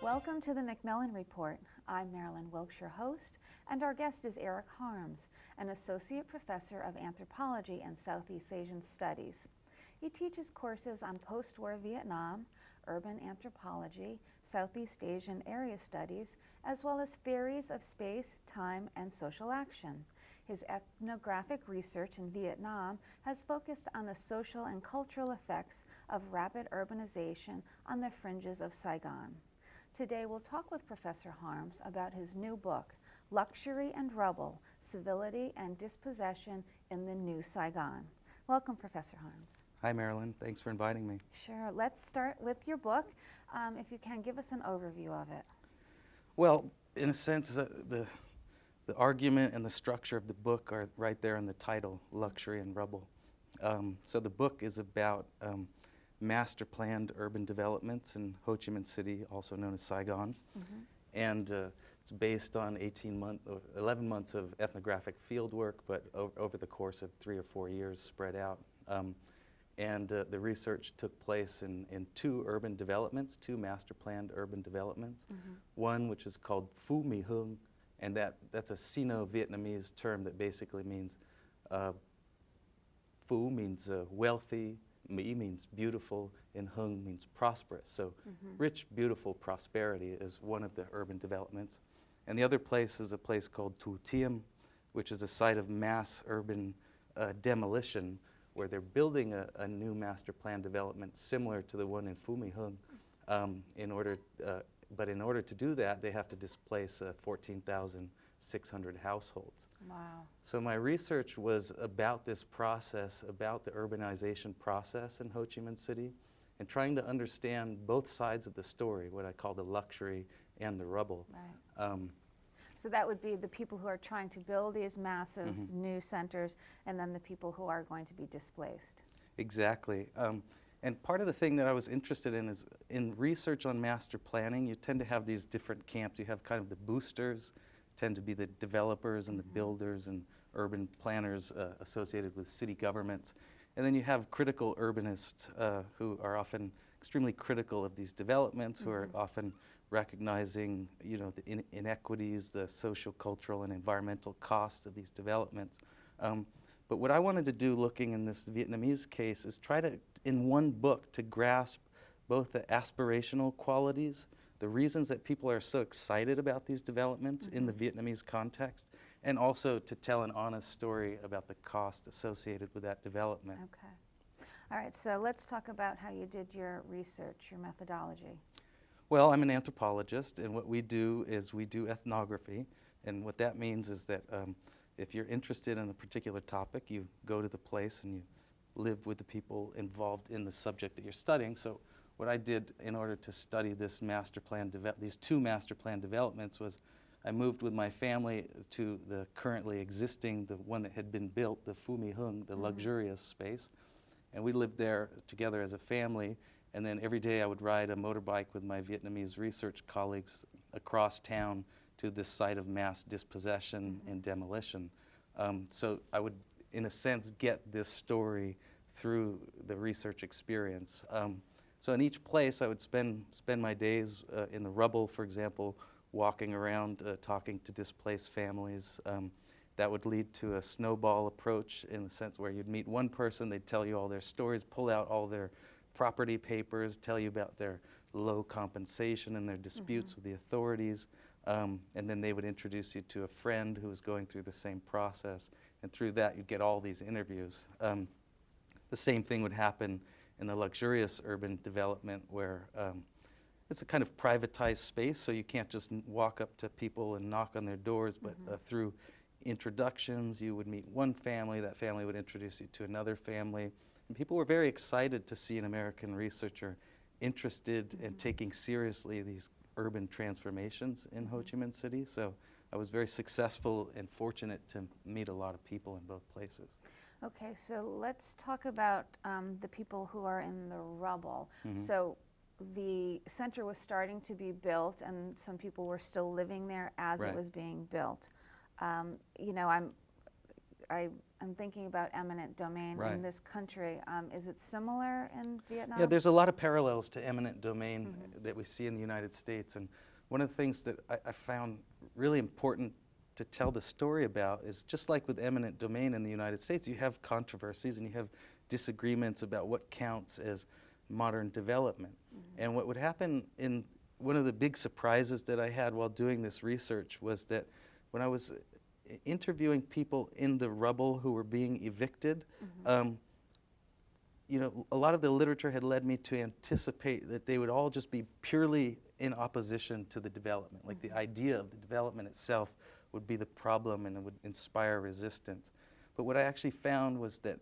Welcome to the McMillan Report. I'm Marilyn Wilkes, your host, and our guest is Erik Harms, an associate professor of anthropology and Southeast Asian studies. He teaches courses on post-war Vietnam, urban anthropology, Southeast Asian area studies, as well as theories of space, time, and social action. His ethnographic research in Vietnam has focused on the social and cultural effects of rapid urbanization on the fringes of Saigon. Today we'll talk with Professor Harms about his new book, Luxury and Rubble, Civility and Dispossession in the New Saigon. Welcome, Professor Harms. Hi, Marilyn. Thanks for inviting me. Sure. Let's start with your book. If you can, give us an overview of it. Well, in a sense, the argument and the structure of the book are right there in the title, Luxury and Rubble. So the book is about master-planned urban developments in Ho Chi Minh City, also known as Saigon. Mm-hmm. And it's based on 11 months of ethnographic field work, but over the course of 3 or 4 years spread out. The research took place in two urban developments, two master-planned urban developments. Mm-hmm. One which is called Phu My Hung, and that's a Sino-Vietnamese term that basically means Phu means wealthy, My means beautiful, and Hung means prosperous. So rich, beautiful prosperity is one of the urban developments. And the other place is a place called Tu Tiem, which is a site of mass urban demolition, where they're building a new master plan development similar to the one in Phu My Hung. But in order to do that, they have to displace 14,600 households. Wow. So my research was about this process, about the urbanization process in Ho Chi Minh City, and trying to understand both sides of the story, what I call the luxury and the rubble. Right. So that would be the people who are trying to build these massive new centers, and then the people who are going to be displaced. Exactly. And part of the thing that I was interested in is in research on master planning, you tend to have these different camps. You have kind of the boosters, tend to be the developers and the builders and urban planners associated with city governments. And then you have critical urbanists who are often extremely critical of these developments, who are often recognizing, the inequities, the social, cultural, and environmental costs of these developments. But what I wanted to do, looking in this Vietnamese case, is try to, in one book, to grasp both the aspirational qualities, the reasons that people are so excited about these developments in the Vietnamese context, and also to tell an honest story about the cost associated with that development. Okay. All right, so let's talk about how you did your research, your methodology. Well, I'm an anthropologist, and what we do is we do ethnography, and what that means is that if you're interested in a particular topic, you go to the place and you live with the people involved in the subject that you're studying. So what I did in order to study this these two master plan developments was I moved with my family to the currently existing, the one that had been built, the Phu My Hung, the luxurious space. And we lived there together as a family. And then every day I would ride a motorbike with my Vietnamese research colleagues across town to this site of mass dispossession and demolition. So I would, in a sense, get this story through the research experience. So in each place I would spend my days in the Rubble, for example, walking around, talking to displaced families. That would lead to a snowball approach, in the sense where you'd meet one person, they'd tell you all their stories, pull out all their property papers, tell you about their low compensation and their disputes with the authorities, and then they would introduce you to a friend who was going through the same process, and through that you'd get all these interviews. The same thing would happen in the luxurious urban development, where it's a kind of privatized space, so you can't just walk up to people and knock on their doors, but through introductions you would meet one family, that family would introduce you to another family. And people were very excited to see an American researcher interested in taking seriously these urban transformations in Ho Chi Minh City. So I was very successful and fortunate to meet a lot of people in both places. Okay, so let's talk about the people who are in the rubble. So the center was starting to be built, and some people were still living there as it was being built. I'm thinking about eminent domain Right. in this country. Is it similar in Vietnam? Yeah, there's a lot of parallels to eminent domain that we see in the United States. And one of the things that I found really important to tell the story about is just like with eminent domain in the United States, you have controversies and you have disagreements about what counts as modern development. And what would happen in one of the big surprises that I had while doing this research was that when I was interviewing people in the Rubble who were being evicted, you know, a lot of the literature had led me to anticipate that they would all just be purely in opposition to the development. Like the idea of the development itself would be the problem and it would inspire resistance. But what I actually found was that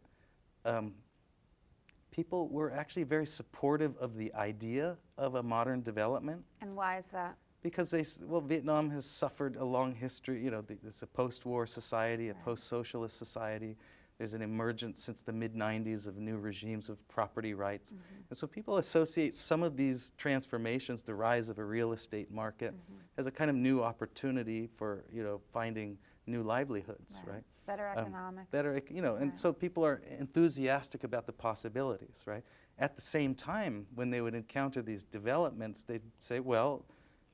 people were actually very supportive of the idea of a modern development. And why is that? Because well, Vietnam has suffered a long history. You know, it's a post-war society, a post-socialist society. There's an emergence since the mid-90s of new regimes of property rights. And so people associate some of these transformations, the rise of a real estate market, as a kind of new opportunity for, you know, finding new livelihoods, right? Better economics. Better, you know, and so people are enthusiastic about the possibilities, right? At the same time, when they would encounter these developments, they'd say, well,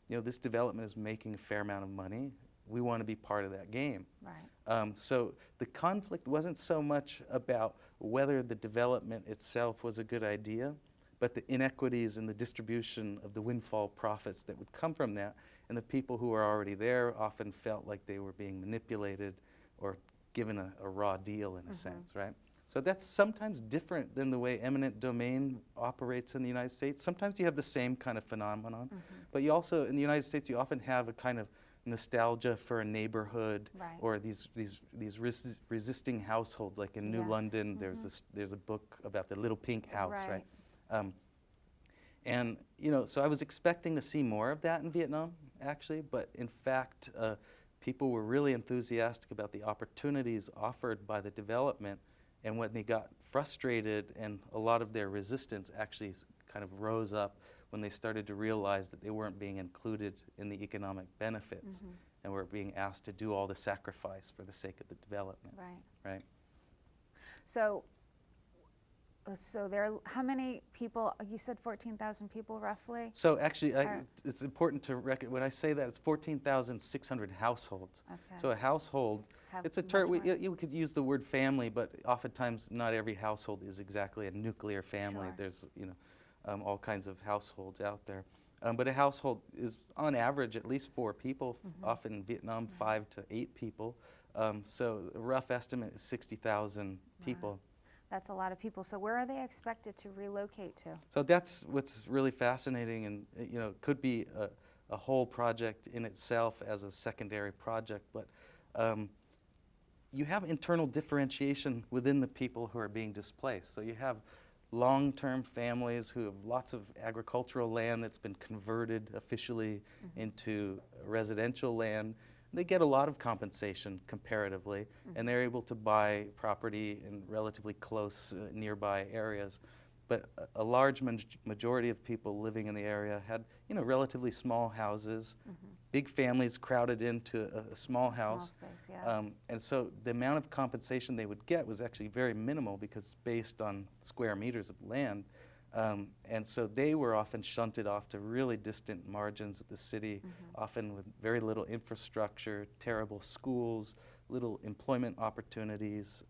you know, this development is making a fair amount of money. We want to be part of that game. Right. So the conflict wasn't so much about whether the development itself was a good idea, but the inequities in the distribution of the windfall profits that would come from that. And the people who were already there often felt like they were being manipulated or given a raw deal in a sense, right? So that's sometimes different than the way eminent domain operates in the United States. Sometimes you have the same kind of phenomenon, but you also, in the United States, you often have a kind of nostalgia for a neighborhood or these resisting households. Like in New London, there's a book about the little pink house, right? And you know, so I was expecting to see more of that in Vietnam, actually, but in fact, people were really enthusiastic about the opportunities offered by the development. And when they got frustrated, and a lot of their resistance actually kind of rose up when they started to realize that they weren't being included in the economic benefits and were being asked to do all the sacrifice for the sake of the development. Right. So there, how many people, you said 14,000 people roughly? So actually, it's important to reckon, when I say that, it's 14,600 households. Okay. So a household, it's a term, you could use the word family, but oftentimes not every household is exactly a nuclear family. There's, you know, all kinds of households out there. But a household is, on average, at least 4 people, often in Vietnam, 5 to 8 people. So a rough estimate is 60,000 people. That's a lot of people. So where are they expected to relocate to? So that's what's really fascinating, and you know, it could be a whole project in itself as a secondary project, but you have internal differentiation within the people who are being displaced. So you have long-term families who have lots of agricultural land that's been converted officially into residential land. They get a lot of compensation comparatively, and they're able to buy property in relatively close nearby areas. But a large majority of people living in the area had, you know, relatively small houses, big families crowded into a small house. Small space, and so the amount of compensation they would get was actually very minimal because it's based on square meters of land. And so they were often shunted off to really distant margins of the city, often with very little infrastructure, terrible schools, little employment opportunities,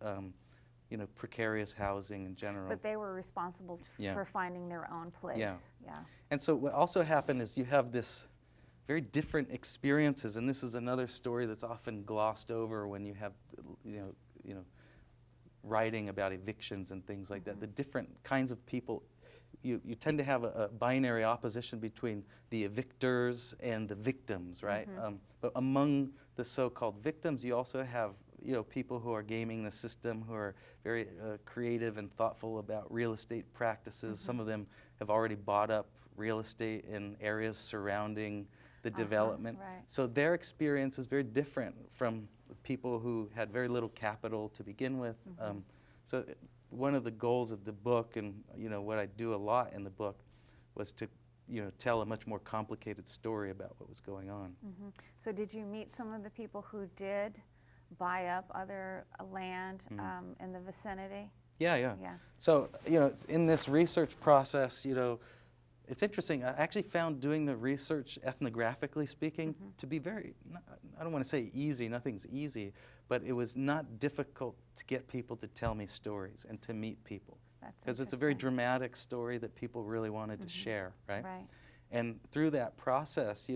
you know, precarious housing in general. But they were responsible for finding their own place. And so what also happened is you have this very different experiences, and this is another story that's often glossed over when you have, you know, writing about evictions and things like that. The different kinds of people. You tend to have a binary opposition between the evictors and the victims, right? But among the so-called victims, you also have, you know, people who are gaming the system, who are very creative and thoughtful about real estate practices. Some of them have already bought up real estate in areas surrounding the development. So their experience is very different from the people who had very little capital to begin with. So one of the goals of the book, and you know what I do a lot in the book, was to, you know, tell a much more complicated story about what was going on. So did you meet some of the people who did buy up other land in the vicinity? Yeah, yeah. Yeah. So, in this research process, it's interesting. I actually found doing the research, ethnographically speaking, to be very, I don't want to say easy, nothing's easy, but it was not difficult to get people to tell me stories and to meet people. Because it's a very dramatic story that people really wanted to share, right? Right. And through that process,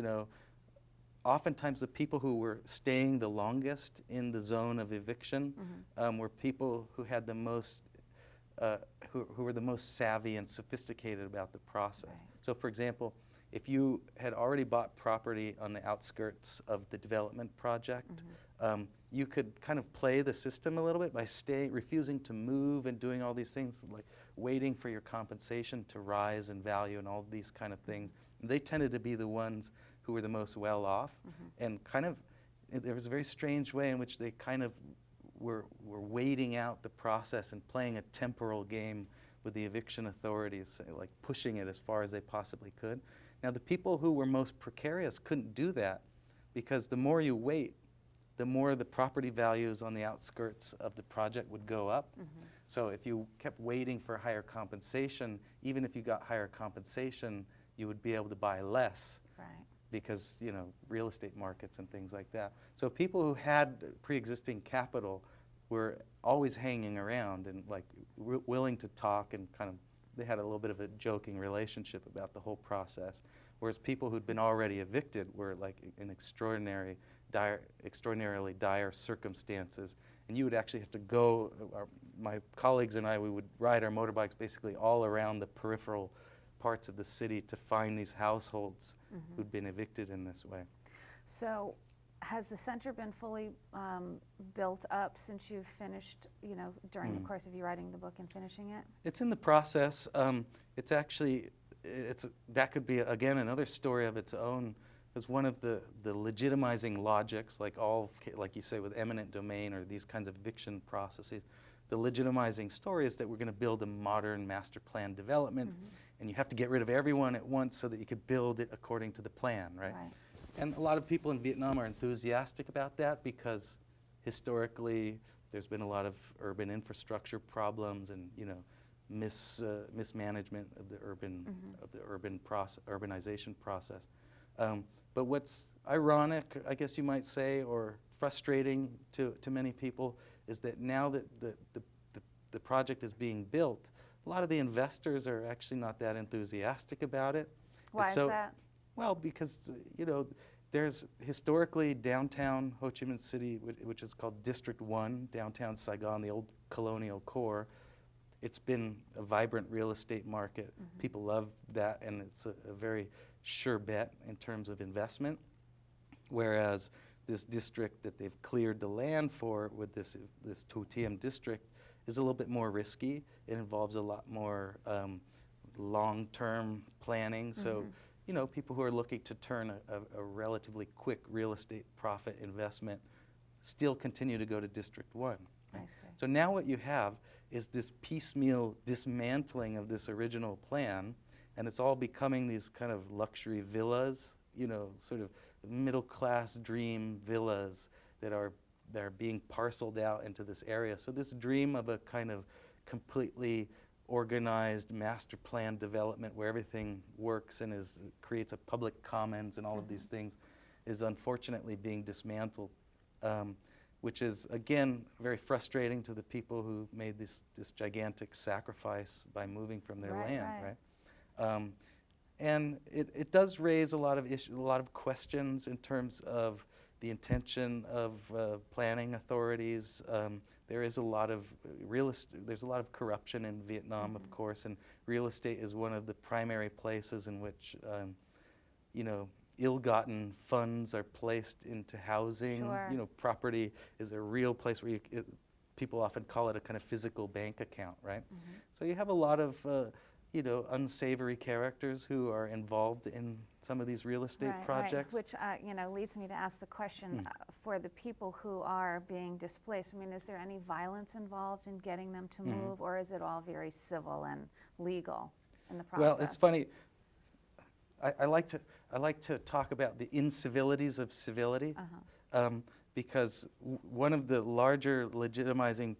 oftentimes the people who were staying the longest in the zone of eviction were people who had the most, who were the most savvy and sophisticated about the process. Right. So for example, if you had already bought property on the outskirts of the development project, you could kind of play the system a little bit by refusing to move and doing all these things, like waiting for your compensation to rise in value and all these kind of things. And they tended to be the ones who were the most well off, and kind of, there was a very strange way in which they kind of were waiting out the process and playing a temporal game with the eviction authorities, like pushing it as far as they possibly could. Now the people who were most precarious couldn't do that, because the more you wait, the more the property values on the outskirts of the project would go up. So if you kept waiting for higher compensation, even if you got higher compensation, you would be able to buy less. Right. Because, real estate markets and things like that. So people who had pre-existing capital were always hanging around and like willing to talk, and kind of, they had a little bit of a joking relationship about the whole process. Whereas people who'd been already evicted were like in extraordinarily dire circumstances. And you would actually have to go, my colleagues and I, we would ride our motorbikes basically all around the peripheral parts of the city to find these households who'd been evicted in this way. So has the center been fully built up since you've finished, during the course of you writing the book and finishing it? It's in the process. It's actually, that could be, again, another story of its own. It's one of the legitimizing logics, like you say, with eminent domain or these kinds of eviction processes. The legitimizing story is that we're going to build a modern master plan development, and you have to get rid of everyone at once so that you could build it according to the plan, right? And a lot of people in Vietnam are enthusiastic about that, because historically there's been a lot of urban infrastructure problems and mismanagement of the urbanization process. But what's ironic, I guess you might say, or frustrating to many people, is that now that the project is being built, a lot of the investors are actually not that enthusiastic about it. Why is that? Well, because there's historically downtown Ho Chi Minh City, which is called District 1, downtown Saigon, the old colonial core. It's been a vibrant real estate market. People love that, and it's a very sure bet in terms of investment. Whereas this district that they've cleared the land for with this Thu Thiem district is a little bit more risky. It involves a lot more long-term planning. So, people who are looking to turn a relatively quick real estate profit investment still continue to go to District 1. I see. So now what you have is this piecemeal dismantling of this original plan, and it's all becoming these kind of luxury villas, sort of middle-class dream villas that are being parceled out into this area. So this dream of a kind of completely organized master plan development where everything works and creates a public commons and all of these things is unfortunately being dismantled, which is, again, very frustrating to the people who made this gigantic sacrifice by moving from their land, right? And it does raise a lot of issues, a lot of questions in terms of the intention of planning authorities. There is a lot of there's a lot of corruption in Vietnam, of course, and real estate is one of the primary places in which, ill-gotten funds are placed into housing. Sure. Property is a real place where people often call it a kind of physical bank account, right? So you have a lot of unsavory characters who are involved in some of these real estate projects. Which, leads me to ask the question, for the people who are being displaced, I mean, is there any violence involved in getting them to move, or is it all very civil and legal in the process? Well, it's funny. I like to talk about the incivilities of civility, because one of the larger legitimizing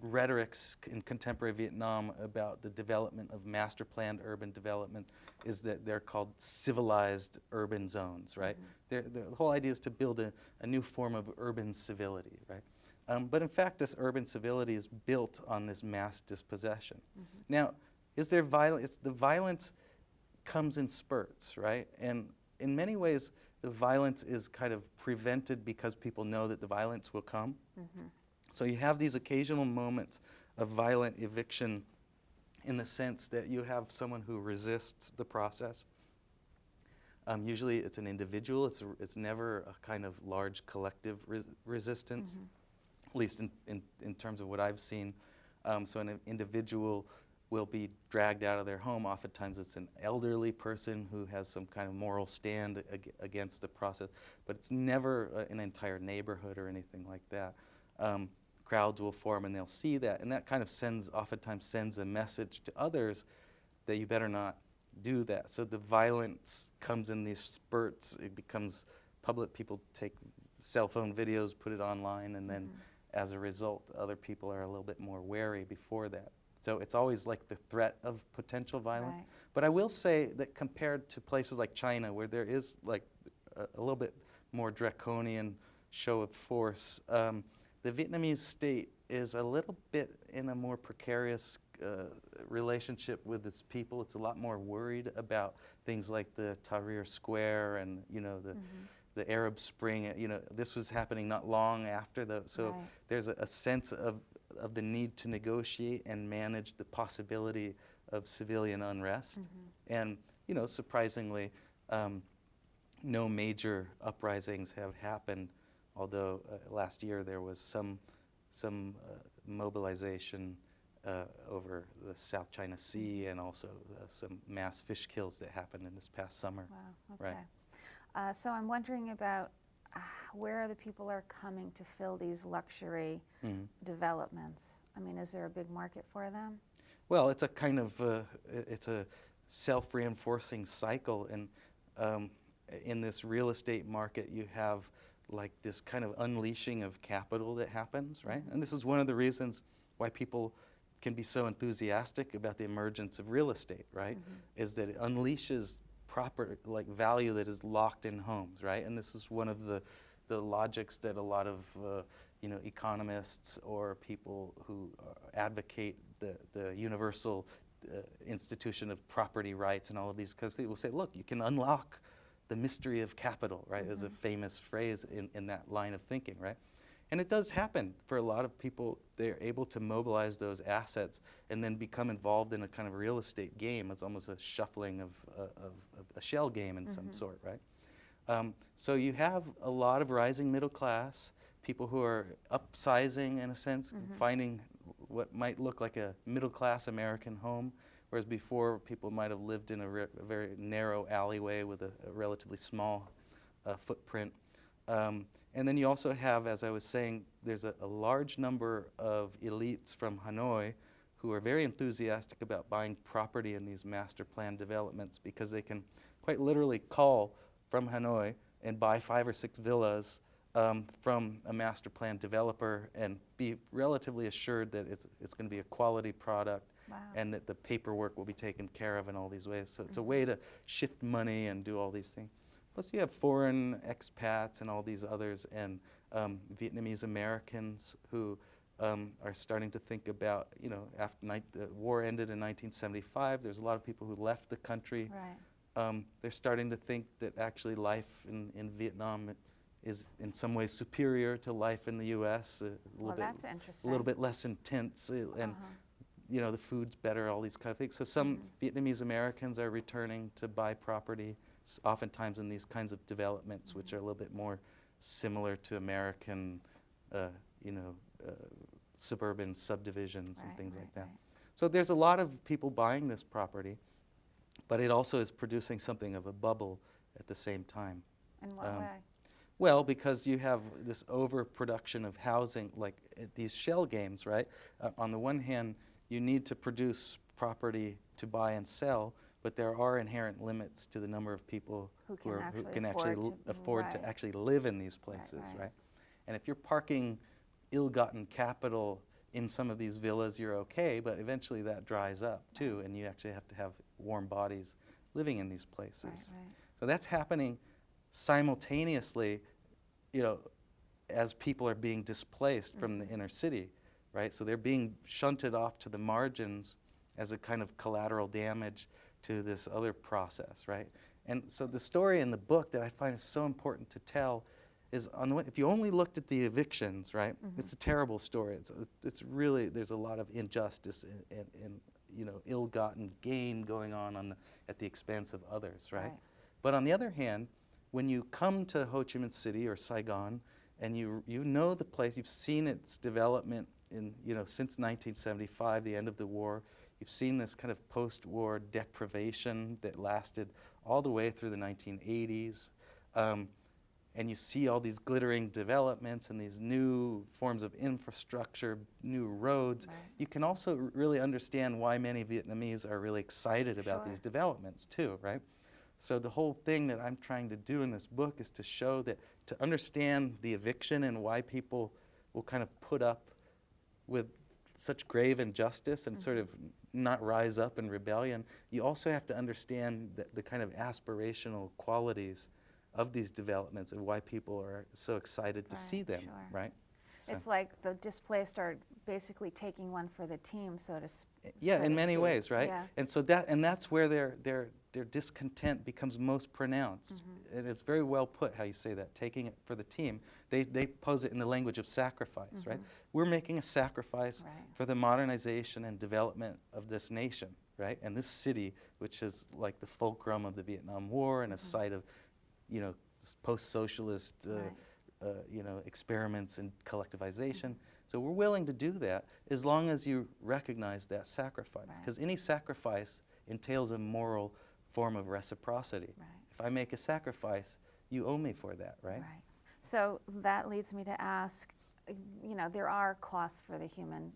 rhetorics in contemporary Vietnam about the development of master planned urban development is that they're called civilized urban zones, right? The whole idea is to build a new form of urban civility, right? But in fact, this urban civility is built on this mass dispossession. Now, is there violence? The violence comes in spurts, right? And in many ways, the violence is kind of prevented because people know that the violence will come. So you have these occasional moments of violent eviction in the sense that you have someone who resists the process. Usually it's an individual. It's never a kind of large collective resistance, at least in terms of what I've seen. So an individual will be dragged out of their home. Oftentimes it's an elderly person who has some kind of moral stand against the process, but it's never an entire neighborhood or anything like that. Crowds will form and they'll see that, and that kind of oftentimes sends a message to others that you better not do that. So the violence comes in these spurts. It becomes public. People take cell phone videos, put it online, and then as a result, other people are a little bit more wary before that. So it's always like the threat of potential violence. Right. But I will say that compared to places like China, where there is like a little bit more draconian show of force, the Vietnamese state is a little bit in a more precarious relationship with its people. It's a lot more worried about things like the Tahrir Square and, you know, the Arab Spring. You know, this was happening not long after so Right. there's a sense of the need to negotiate and manage the possibility of civilian unrest. And, you know, surprisingly, no major uprisings have happened, although last year there was some mobilization over the South China Sea, and also some mass fish kills that happened in this past summer. Wow, okay. Right. So I'm wondering about where the people are coming to fill these luxury developments. I mean, is there a big market for them? Well, it's a kind of it's a self-reinforcing cycle, and in this real estate market, you have like this kind of unleashing of capital that happens, right? And this is one of the reasons why people can be so enthusiastic about the emergence of real estate, right? Is that it unleashes proper like value that is locked in homes, right? And this is one of the logics that a lot of you know, economists or people who advocate the universal institution of property rights and all of these, because they will say, look, you can unlock the mystery of capital, right? Is a famous phrase in that line of thinking, right? And it does happen for a lot of people. They're able to mobilize those assets and then become involved in a kind of real estate game. It's almost a shuffling of a shell game in some sort, right? So you have a lot of rising middle class, people who are upsizing in a sense, finding what might look like a middle class American home, whereas before people might have lived in a very narrow alleyway with a relatively small footprint. And then you also have, as I was saying, there's a large number of elites from Hanoi who are very enthusiastic about buying property in these master plan developments, because they can quite literally call from Hanoi and buy 5 or 6 villas from a master plan developer and be relatively assured that it's going to be a quality product. Wow. And that the paperwork will be taken care of in all these ways. So it's a way to shift money and do all these things. Plus you have foreign expats and all these others, and Vietnamese Americans who are starting to think about, you know, after the war ended in 1975, there's a lot of people who left the country. Right. They're starting to think that actually life in Vietnam is in some ways superior to life in the U.S. That's interesting. A little bit less intense, and you know, the food's better, all these kind of things. So some Vietnamese Americans are returning to buy property, oftentimes in these kinds of developments, which are a little bit more similar to American, you know, suburban subdivisions and things like that. Right. So there's a lot of people buying this property, but it also is producing something of a bubble at the same time. In what way? Well, because you have this overproduction of housing, like these shell games, right? On the one hand, you need to produce property to buy and sell, but there are inherent limits to the number of people who can actually afford to actually live in these places, right? And if you're parking ill-gotten capital in some of these villas, you're okay, but eventually that dries up too, and you actually have to have warm bodies living in these places. Right. So that's happening simultaneously, you know, as people are being displaced from the inner city, right? So they're being shunted off to the margins as a kind of collateral damage to this other process, right? And so the story in the book that I find is so important to tell is, on the way, if you only looked at the evictions, right, it's a terrible story. It's really, there's a lot of injustice and you know, ill-gotten gain going on at the expense of others, right? But on the other hand, when you come to Ho Chi Minh City or Saigon, and you know the place, you've seen its development in, you know, since 1975, the end of the war. You've seen this kind of post-war deprivation that lasted all the way through the 1980s. And you see all these glittering developments and these new forms of infrastructure, new roads. You can also really understand why many Vietnamese are really excited about these developments too, right? So the whole thing that I'm trying to do in this book is to show that, to understand the eviction and why people will kind of put up with such grave injustice and sort of not rise up in rebellion, you also have to understand the kind of aspirational qualities of these developments and why people are so excited to see them, right? So. It's like the displaced are basically taking one for the team, so to speak. Yeah, in many ways, right? Yeah. And so that's where their discontent becomes most pronounced. And it's very well put how you say that, taking it for the team. They pose it in the language of sacrifice, right? We're making a sacrifice for the modernization and development of this nation, right? And this city, which is like the fulcrum of the Vietnam War and a site of, you know, post-socialist, you know, experiments in collectivization. So we're willing to do that as long as you recognize that sacrifice, because any sacrifice entails a moral form of reciprocity. If I make a sacrifice, you owe me for that, right? So that leads me to ask, you know, there are costs for the human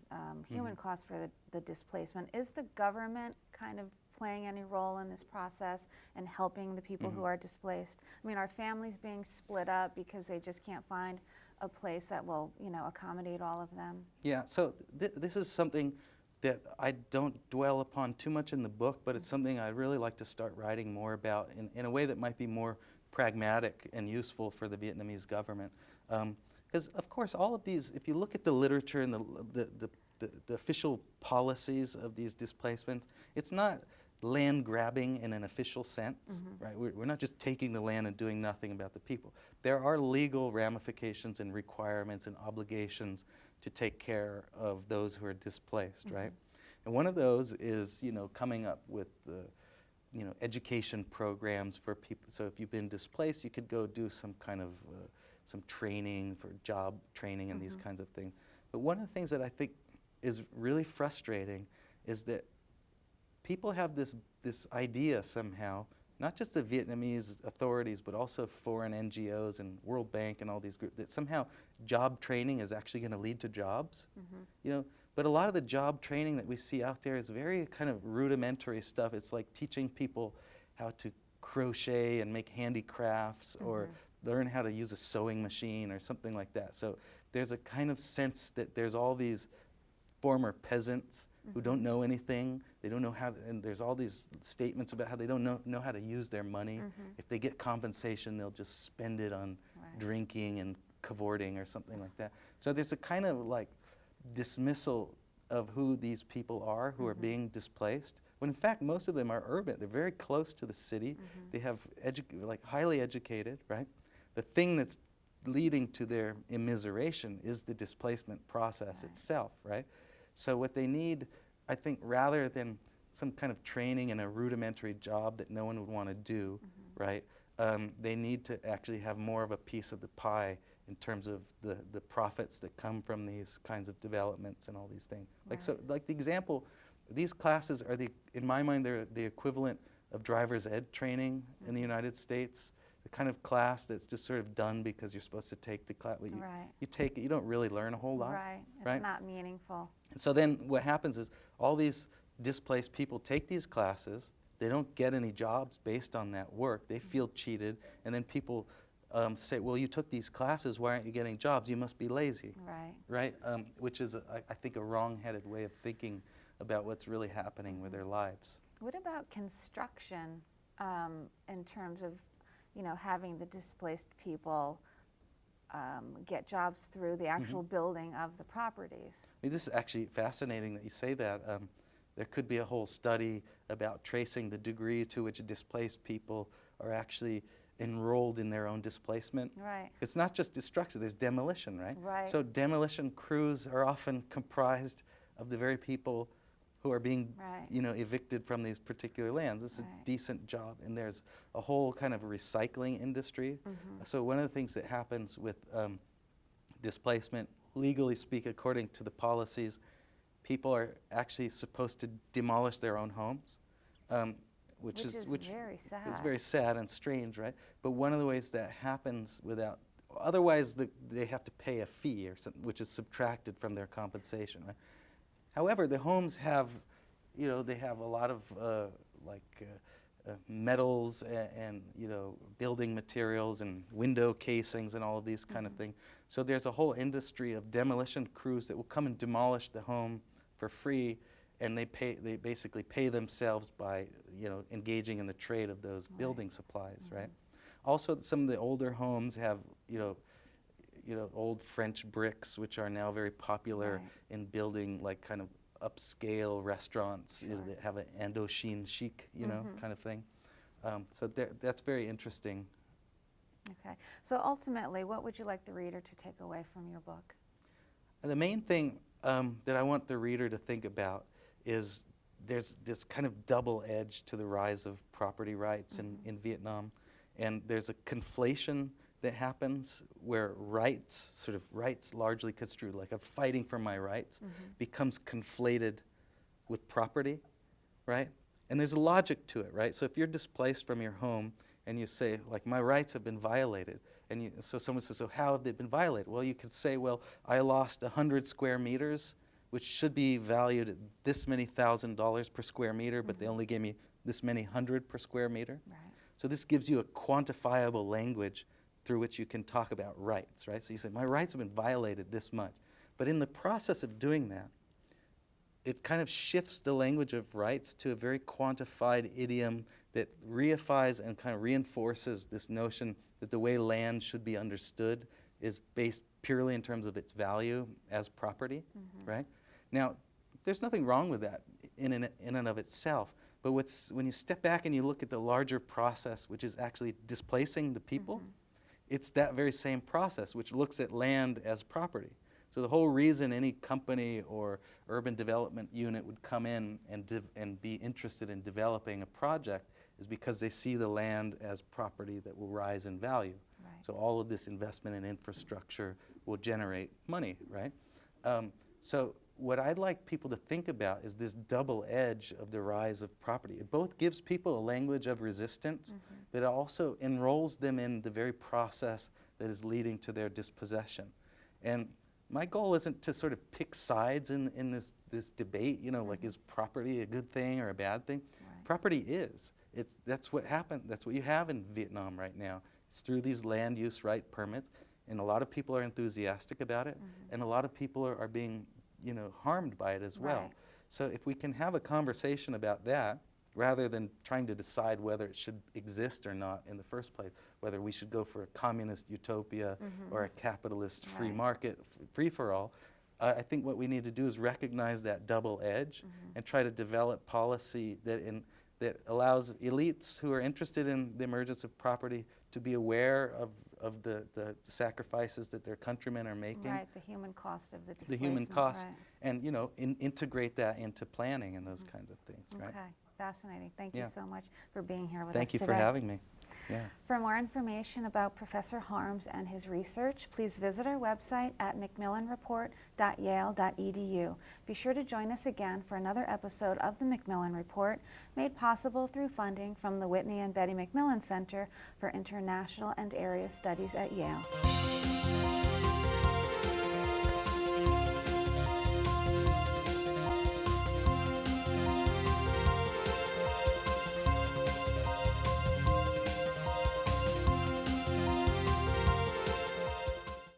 costs for the displacement. Is the government kind of playing any role in this process and helping the people who are displaced? I mean, are families being split up because they just can't find a place that will, you know, accommodate all of them? Yeah, so this is something that I don't dwell upon too much in the book, but it's something I'd really like to start writing more about in a way that might be more pragmatic and useful for the Vietnamese government. Because, of course, all of these, if you look at the literature and the official policies of these displacements, it's not land grabbing in an official sense, right? We're not just taking the land and doing nothing about the people. There are legal ramifications and requirements and obligations to take care of those who are displaced, right? And one of those is, you know, coming up with the, you know, education programs for people. So if you've been displaced, you could go do some kind of some training for job training and these kinds of things. But one of the things that I think is really frustrating is that people have this idea somehow, not just the Vietnamese authorities, but also foreign NGOs and World Bank and all these groups, that somehow job training is actually going to lead to jobs. You know, but a lot of the job training that we see out there is very kind of rudimentary stuff. It's like teaching people how to crochet and make handicrafts or learn how to use a sewing machine or something like that. So there's a kind of sense that there's all these former peasants who don't know anything. They don't know how to, and there's all these statements about how they don't know how to use their money. If they get compensation, they'll just spend it on drinking and cavorting or something like that. So there's a kind of like dismissal of who these people are who are being displaced, when in fact most of them are urban. They're very close to the city. They have like highly educated, right? The thing that's leading to their immiseration is the displacement process itself, right? So what they need, I think, rather than some kind of training in a rudimentary job that no one would want to do, right? They need to actually have more of a piece of the pie in terms of the profits that come from these kinds of developments and all these things. Like so, like the example, these classes are in my mind, they're the equivalent of driver's ed training in the United States. The kind of class that's just sort of done because you're supposed to take the class. You take it, you don't really learn a whole lot. It's not meaningful. And so then what happens is all these displaced people take these classes, they don't get any jobs based on that work, they feel cheated, and then people say, well, you took these classes, why aren't you getting jobs? You must be lazy, Right. right? Which is, I think, a wrong-headed way of thinking about what's really happening with their lives. What about construction in terms of, you know, having the displaced people get jobs through the actual building of the properties? I mean, this is actually fascinating that you say that. There could be a whole study about tracing the degree to which displaced people are actually enrolled in their own displacement. Right. It's not just destruction, there's demolition, right? Right. So demolition crews are often comprised of the very people who are being, Right. you know, evicted from these particular lands. It's Right. a decent job, and there's a whole kind of recycling industry. So one of the things that happens with displacement, legally speak, according to the policies, people are actually supposed to demolish their own homes, which is very sad. It's very sad and strange, right? But one of the ways that happens without, otherwise they have to pay a fee or something, which is subtracted from their compensation, right? However, the homes have, you know, they have a lot of metals and, you know, building materials and window casings and all of these kind of things. So there's a whole industry of demolition crews that will come and demolish the home for free, and they basically pay themselves by, you know, engaging in the trade of those building supplies, right? Also, some of the older homes have, you know, old French bricks, which are now very popular in building like kind of upscale restaurants, you know, that have an Indochine chic, you know, kind of thing. So that's very interesting. Okay. So ultimately, what would you like the reader to take away from your book? And the main thing that I want the reader to think about is there's this kind of double edge to the rise of property rights in Vietnam. And there's a conflation that happens where rights, sort of rights largely construed, like I'm fighting for my rights, becomes conflated with property, right? And there's a logic to it, right? So if you're displaced from your home and you say, like, my rights have been violated, and so someone says, so how have they been violated? Well, you could say, well, I lost 100 square meters, which should be valued at this many $1,000 per square meter, but they only gave me this many hundred per square meter. Right. So this gives you a quantifiable language through which you can talk about rights, right? So you say, my rights have been violated this much. But in the process of doing that, it kind of shifts the language of rights to a very quantified idiom that reifies and kind of reinforces this notion that the way land should be understood is based purely in terms of its value as property, right? Now, there's nothing wrong with that in and of itself, but when you step back and you look at the larger process, which is actually displacing the people, it's that very same process which looks at land as property. So the whole reason any company or urban development unit would come in and be interested in developing a project is because they see the land as property that will rise in value. Right. So all of this investment in infrastructure will generate money, right? So what I'd like people to think about is this double edge of the rise of property. It both gives people a language of resistance, but it also enrolls them in the very process that is leading to their dispossession. And my goal isn't to sort of pick sides in this debate, you know, like is property a good thing or a bad thing? Right. Property is. That's what happened. That's what you have in Vietnam right now. It's through these land use right permits, and a lot of people are enthusiastic about it, and a lot of people are being, you know, harmed by it as well. Right. So if we can have a conversation about that, rather than trying to decide whether it should exist or not in the first place, whether we should go for a communist utopia or a capitalist free market, free-for-all, I think what we need to do is recognize that double edge and try to develop policy that allows elites who are interested in the emergence of property to be aware of the sacrifices that their countrymen are making. Right, the human cost of the The displacement. human cost, Right. and, you know, integrate that into planning and those kinds of things, right? Okay, fascinating. Thank Yeah. you so much for being here with Thank us you today. for having me. Yeah. For more information about Professor Harms and his research, please visit our website at macmillanreport.yale.edu. Be sure to join us again for another episode of the Macmillan Report, made possible through funding from the Whitney and Betty Macmillan Center for International and Area Studies at Yale.